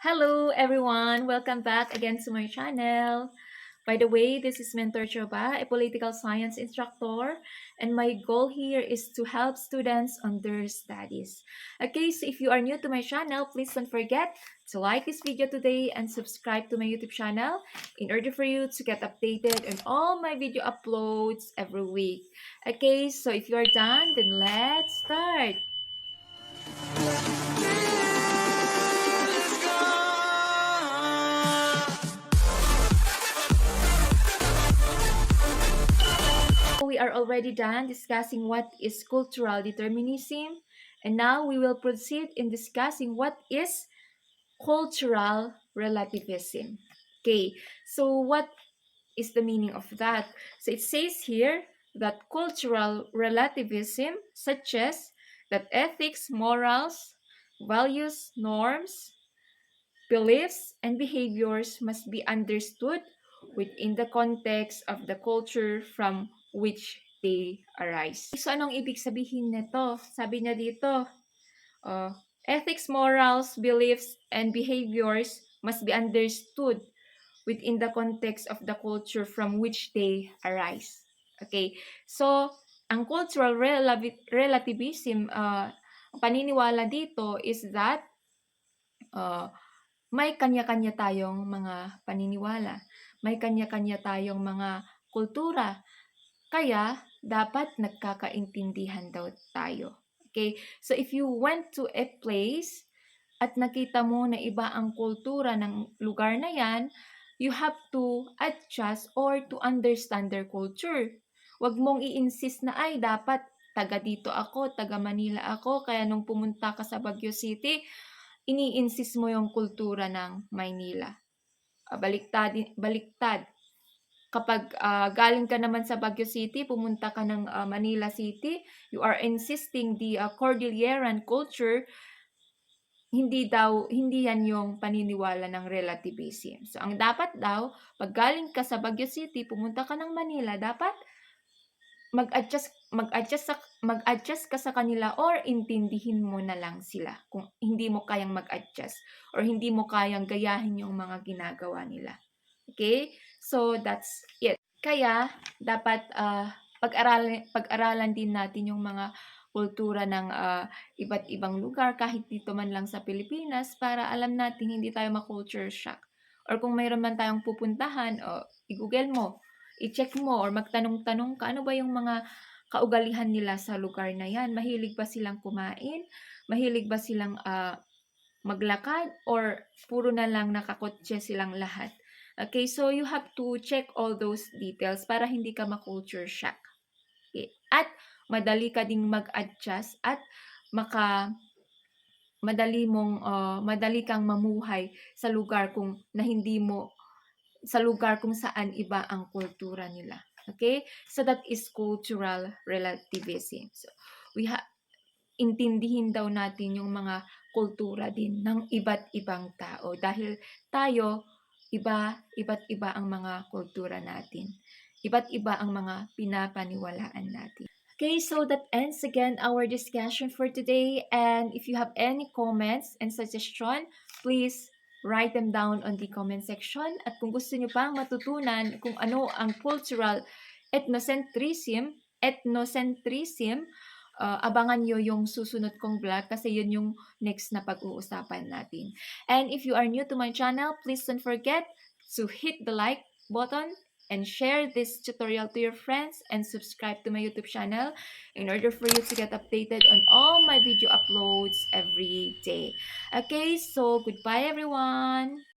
Hello everyone! Welcome back again to my channel. By the way, this is Mentor Choba, a political science instructor, and my goal here is to help students on their studies. Okay, so if you are new to my channel, please don't forget to like this video today and subscribe to my YouTube channel in order for you to get updated on all my video uploads every week. Okay, so if you are done, then let's start! We are already done discussing what is cultural determinism, and now we will proceed in discussing what is cultural relativism. Okay, so what is the meaning of that? So it says here that cultural relativism suggests that ethics, morals, values, norms, beliefs, and behaviors must be understood within the context of the culture from which they arise. So, anong ibig sabihin nito? Sabi niya dito, uh, ethics, morals, beliefs, and behaviors must be understood within the context of the culture from which they arise. Okay, so ang cultural relativism, paniniwala dito is that uh, may kanya-kanya tayong mga paniniwala, may kanya-kanya tayong mga kultura, kaya dapat nagkakaintindihan daw tayo. Okay? So if you went to a place at nakita mo na iba ang kultura ng lugar na yan, you have to adjust or to understand their culture. Huwag mong i-insist na ay dapat taga dito ako, taga Manila ako, kaya nung pumunta ka sa Baguio City, ini-insist mo yung kultura ng Maynila. Baliktad. Kapag galing ka naman sa Baguio City, pumunta ka ng Manila City, you are insisting the Cordilleran culture, hindi yan yung paniniwala ng relativism. So, ang dapat daw, pag galing ka sa Baguio City, pumunta ka ng Manila, dapat mag-adjust ka sa kanila or intindihin mo na lang sila kung hindi mo kayang mag-adjust or hindi mo kayang gayahin yung mga ginagawa nila. Okay? So, that's it. Kaya, dapat pag-aralan din natin yung mga kultura ng iba't ibang lugar kahit dito man lang sa Pilipinas para alam natin hindi tayo ma-culture shock. Or kung mayroon man tayong pupuntahan, i-google mo, i-check mo or magtanong-tanong ka, ano ba yung mga kaugalihan nila sa lugar na yan? Mahilig ba silang kumain? Mahilig ba silang maglakad? Or puro na lang nakakotse silang lahat? Okay, so you have to check all those details para hindi ka ma-culture shock. Okay. At madali ka ding mag-adjust at madali kang mamuhay sa lugar kung saan iba ang kultura nila. Okay? So that is cultural relativism. So intindihin daw natin yung mga kultura din ng iba't ibang tao dahil tayo iba't iba ang mga kultura natin. Iba't iba ang mga pinapaniwalaan natin. Okay, so that ends again our discussion for today. And if you have any comments and suggestion, please write them down on the comment section. At kung gusto nyo pang matutunan kung ano ang cultural ethnocentrism, abangan nyo yung susunod kong vlog kasi yun yung next na pag-uusapan natin. And if you are new to my channel, please don't forget to hit the like button and share this tutorial to your friends and subscribe to my YouTube channel in order for you to get updated on all my video uploads every day. Okay, so goodbye everyone!